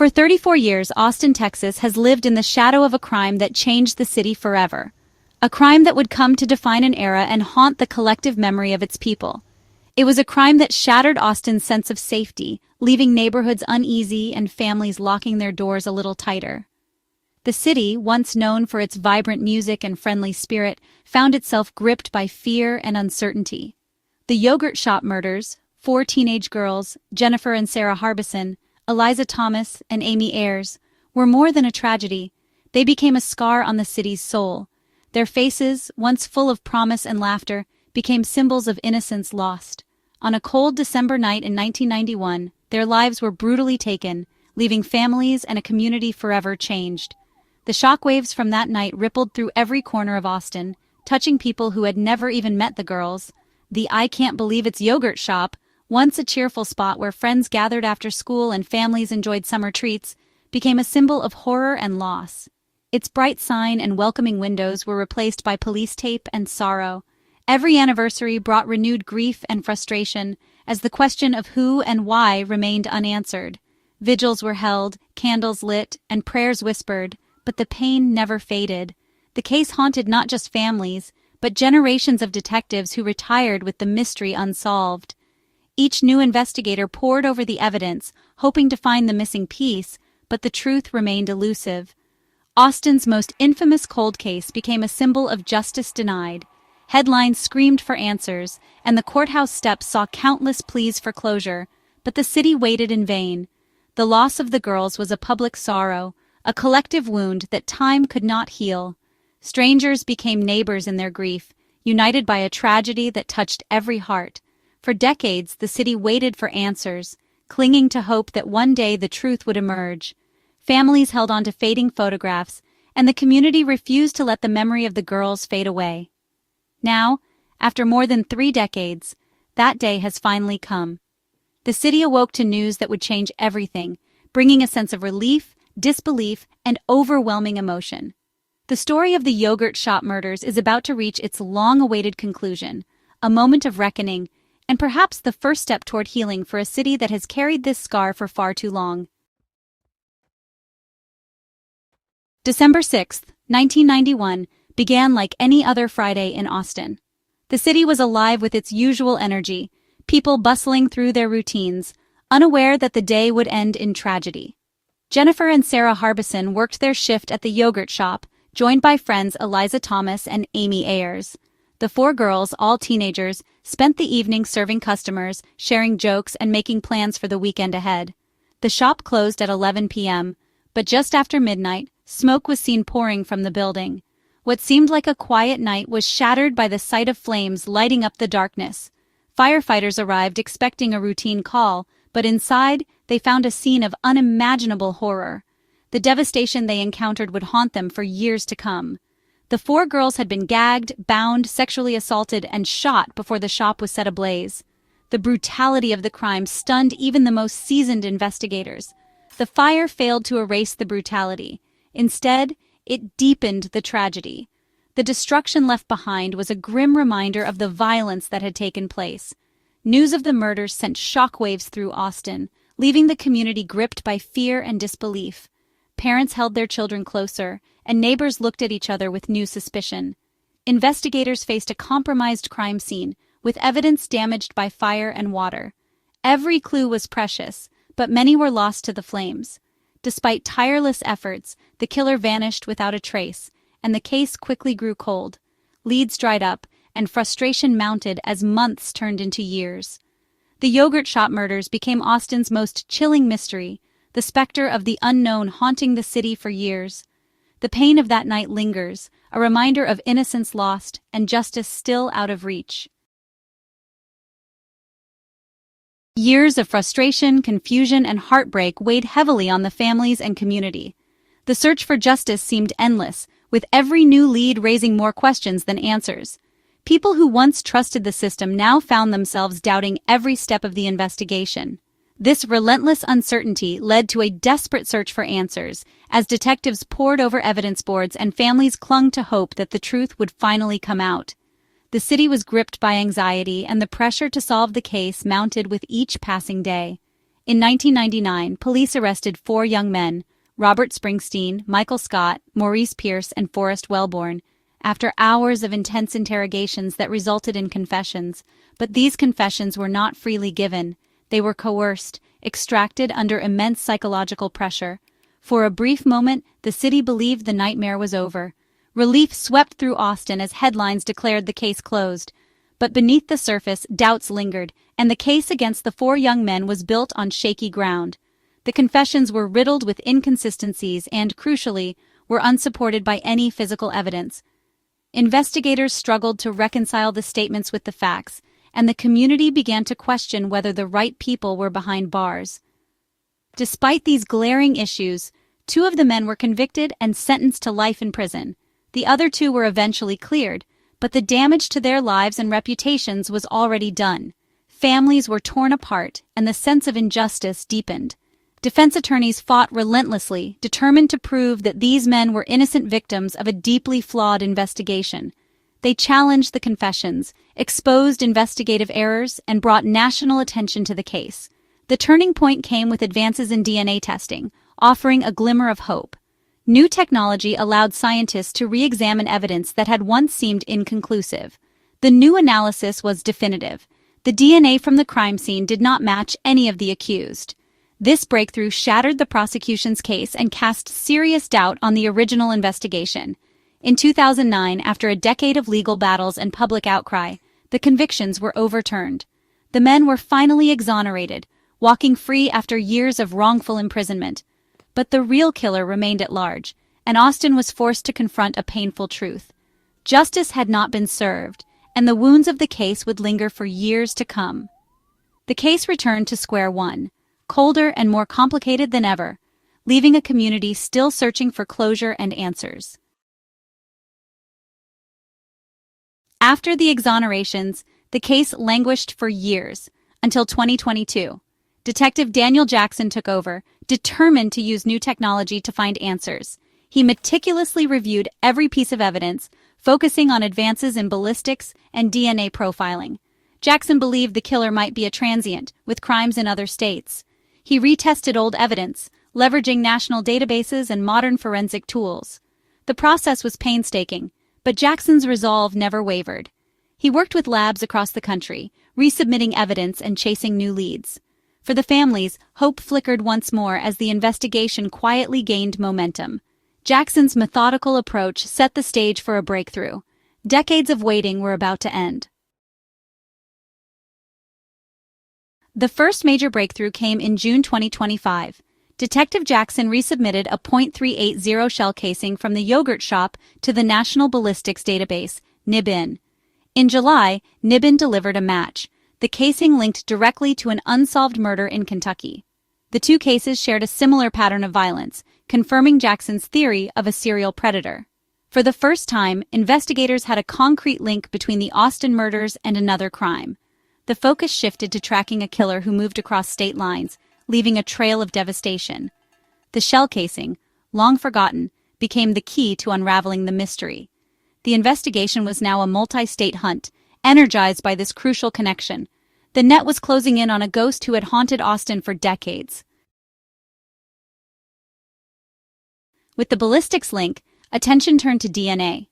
For 34 years, Austin, Texas has lived in the shadow of a crime that changed the city forever. A crime that would come to define an era and haunt the collective memory of its people. It was a crime that shattered Austin's sense of safety, leaving neighborhoods uneasy and families locking their doors a little tighter. The city, once known for its vibrant music and friendly spirit, found itself gripped by fear and uncertainty. The yogurt shop murders, 4 teenage girls, Jennifer and Sarah Harbison, Eliza Thomas, and Amy Ayers, were more than a tragedy. They became a scar on the city's soul. Their faces, once full of promise and laughter, became symbols of innocence lost. On a cold December night in 1991, their lives were brutally taken, leaving families and a community forever changed. The shockwaves from that night rippled through every corner of Austin, touching people who had never even met the girls. The "I can't believe it's yogurt shop," once a cheerful spot where friends gathered after school and families enjoyed summer treats, became a symbol of horror and loss. Its bright sign and welcoming windows were replaced by police tape and sorrow. Every anniversary brought renewed grief and frustration, as the question of who and why remained unanswered. Vigils were held, candles lit, and prayers whispered, but the pain never faded. The case haunted not just families, but generations of detectives who retired with the mystery unsolved. Each new investigator pored over the evidence, hoping to find the missing piece, but the truth remained elusive. Austin's most infamous cold case became a symbol of justice denied. Headlines screamed for answers, and the courthouse steps saw countless pleas for closure, but the city waited in vain. The loss of the girls was a public sorrow, a collective wound that time could not heal. Strangers became neighbors in their grief, united by a tragedy that touched every heart. For decades, the city waited for answers, clinging to hope that one day the truth would emerge. Families held on to fading photographs, and the community refused to let the memory of the girls fade away. Now, after more than 3 decades, that day has finally come. The city awoke to news that would change everything, bringing a sense of relief, disbelief, and overwhelming emotion. The story of the yogurt shop murders is about to reach its long-awaited conclusion, a moment of reckoning, and perhaps the first step toward healing for a city that has carried this scar for far too long. December 6, 1991, began like any other Friday in Austin. The city was alive with its usual energy, people bustling through their routines, unaware that the day would end in tragedy. Jennifer and Sarah Harbison worked their shift at the yogurt shop, joined by friends Eliza Thomas and Amy Ayers. The 4 girls, all teenagers, spent the evening serving customers, sharing jokes, and making plans for the weekend ahead. The shop closed at 11 p.m., but just after midnight, smoke was seen pouring from the building. What seemed like a quiet night was shattered by the sight of flames lighting up the darkness. Firefighters arrived expecting a routine call, but inside, they found a scene of unimaginable horror. The devastation they encountered would haunt them for years to come. The 4 girls had been gagged, bound, sexually assaulted, and shot before the shop was set ablaze. The brutality of the crime stunned even the most seasoned investigators. The fire failed to erase the brutality. Instead, it deepened the tragedy. The destruction left behind was a grim reminder of the violence that had taken place. News of the murders sent shockwaves through Austin, leaving the community gripped by fear and disbelief. Parents held their children closer, and neighbors looked at each other with new suspicion. Investigators faced a compromised crime scene, with evidence damaged by fire and water. Every clue was precious, but many were lost to the flames. Despite tireless efforts, the killer vanished without a trace, and the case quickly grew cold. Leads dried up, and frustration mounted as months turned into years. The yogurt shop murders became Austin's most chilling mystery, the specter of the unknown haunting the city for years. The pain of that night lingers, a reminder of innocence lost and justice still out of reach. Years of frustration, confusion, and heartbreak weighed heavily on the families and community. The search for justice seemed endless, with every new lead raising more questions than answers. People who once trusted the system now found themselves doubting every step of the investigation. This relentless uncertainty led to a desperate search for answers, as detectives pored over evidence boards and families clung to hope that the truth would finally come out. The city was gripped by anxiety, and the pressure to solve the case mounted with each passing day. In 1999, police arrested 4 young men, Robert Springsteen, Michael Scott, Maurice Pierce, and Forrest Wellborn, after hours of intense interrogations that resulted in confessions. But these confessions were not freely given. They were coerced, extracted under immense psychological pressure. For a brief moment, the city believed the nightmare was over. Relief swept through Austin as headlines declared the case closed. But beneath the surface, doubts lingered, and the case against the 4 young men was built on shaky ground. The confessions were riddled with inconsistencies and, crucially, were unsupported by any physical evidence. Investigators struggled to reconcile the statements with the facts, and the community began to question whether the right people were behind bars. Despite these glaring issues, 2 of the men were convicted and sentenced to life in prison. The other 2 were eventually cleared, but the damage to their lives and reputations was already done. Families were torn apart, and the sense of injustice deepened. Defense attorneys fought relentlessly, determined to prove that these men were innocent victims of a deeply flawed investigation. They challenged the confessions, exposed investigative errors, and brought national attention to the case. The turning point came with advances in DNA testing, offering a glimmer of hope. New technology allowed scientists to re-examine evidence that had once seemed inconclusive. The new analysis was definitive. The DNA from the crime scene did not match any of the accused. This breakthrough shattered the prosecution's case and cast serious doubt on the original investigation. In 2009, after a decade of legal battles and public outcry, the convictions were overturned. The men were finally exonerated, walking free after years of wrongful imprisonment. But the real killer remained at large, and Austin was forced to confront a painful truth. Justice had not been served, and the wounds of the case would linger for years to come. The case returned to square one, colder and more complicated than ever, leaving a community still searching for closure and answers. After the exonerations, the case languished for years, until 2022. Detective Daniel Jackson took over, determined to use new technology to find answers. He meticulously reviewed every piece of evidence, focusing on advances in ballistics and DNA profiling. Jackson believed the killer might be a transient, with crimes in other states. He retested old evidence, leveraging national databases and modern forensic tools. The process was painstaking, but Jackson's resolve never wavered. He worked with labs across the country, resubmitting evidence and chasing new leads. For the families, hope flickered once more as the investigation quietly gained momentum. Jackson's methodical approach set the stage for a breakthrough. Decades of waiting were about to end. The first major breakthrough came in June 2025. Detective Jackson resubmitted a .380 shell casing from the yogurt shop to the National Ballistics Database, NIBIN. In July, NIBIN delivered a match. The casing linked directly to an unsolved murder in Kentucky. The 2 cases shared a similar pattern of violence, confirming Jackson's theory of a serial predator. For the first time, investigators had a concrete link between the Austin murders and another crime. The focus shifted to tracking a killer who moved across state lines, leaving a trail of devastation. The shell casing, long forgotten, became the key to unraveling the mystery. The investigation was now a multi-state hunt, energized by this crucial connection. The net was closing in on a ghost who had haunted Austin for decades. With the ballistics link, attention turned to DNA.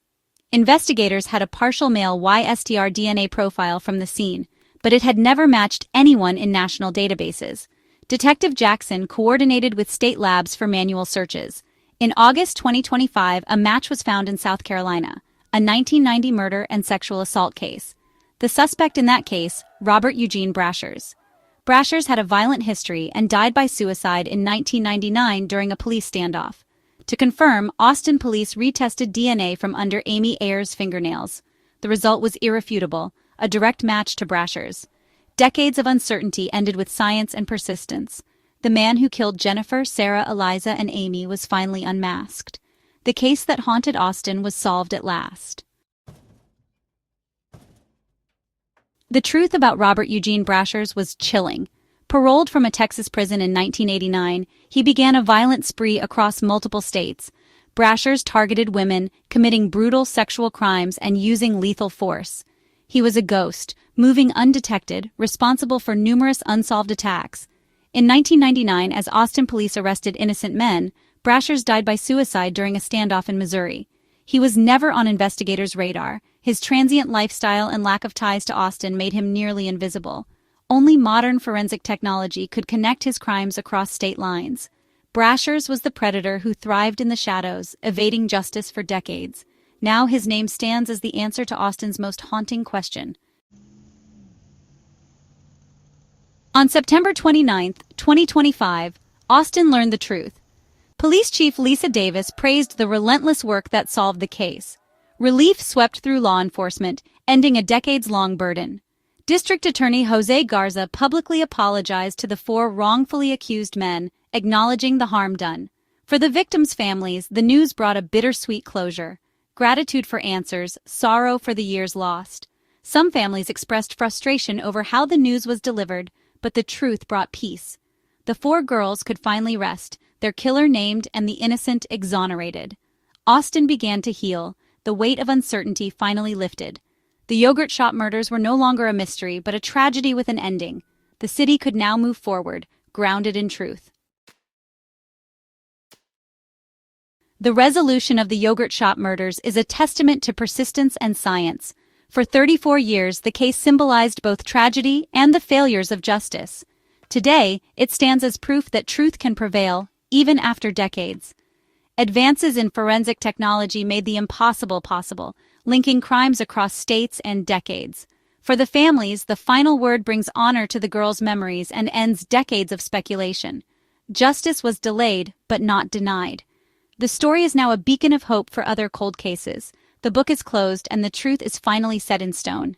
Investigators had a partial male YSTR DNA profile from the scene, but it had never matched anyone in national databases. Detective Jackson coordinated with state labs for manual searches. In August 2025, a match was found in South Carolina, a 1990 murder and sexual assault case. The suspect in that case, Robert Eugene Brashers. Brashers had a violent history and died by suicide in 1999 during a police standoff. To confirm, Austin police retested DNA from under Amy Ayers' fingernails. The result was irrefutable, a direct match to Brashers. Decades of uncertainty ended with science and persistence. The man who killed Jennifer, Sarah, Eliza, and Amy was finally unmasked. The case that haunted Austin was solved at last. The truth about Robert Eugene Brashers was chilling. Paroled from a Texas prison in 1989, he began a violent spree across multiple states. Brashers targeted women, committing brutal sexual crimes and using lethal force. He was a ghost, moving undetected, responsible for numerous unsolved attacks. In 1999, as Austin police arrested innocent men, Brashers died by suicide during a standoff in Missouri. He was never on investigators' radar. His transient lifestyle and lack of ties to Austin made him nearly invisible. Only modern forensic technology could connect his crimes across state lines. Brashers was the predator who thrived in the shadows, evading justice for decades. Now his name stands as the answer to Austin's most haunting question. On September 29, 2025, Austin learned the truth. Police Chief Lisa Davis praised the relentless work that solved the case. Relief swept through law enforcement, ending a decades-long burden. District Attorney Jose Garza publicly apologized to the 4 wrongfully accused men, acknowledging the harm done. For the victims' families, the news brought a bittersweet closure. Gratitude for answers, sorrow for the years lost. Some families expressed frustration over how the news was delivered, but the truth brought peace. The 4 girls could finally rest, their killer named and the innocent exonerated. Austin began to heal. The weight of uncertainty finally lifted. The yogurt shop murders were no longer a mystery, but a tragedy with an ending. The city could now move forward, grounded in truth. The resolution of the yogurt shop murders is a testament to persistence and science. For 34 years, the case symbolized both tragedy and the failures of justice. Today, it stands as proof that truth can prevail, even after decades. Advances in forensic technology made the impossible possible, linking crimes across states and decades. For the families, the final word brings honor to the girls' memories and ends decades of speculation. Justice was delayed, but not denied. The story is now a beacon of hope for other cold cases. The book is closed and the truth is finally set in stone.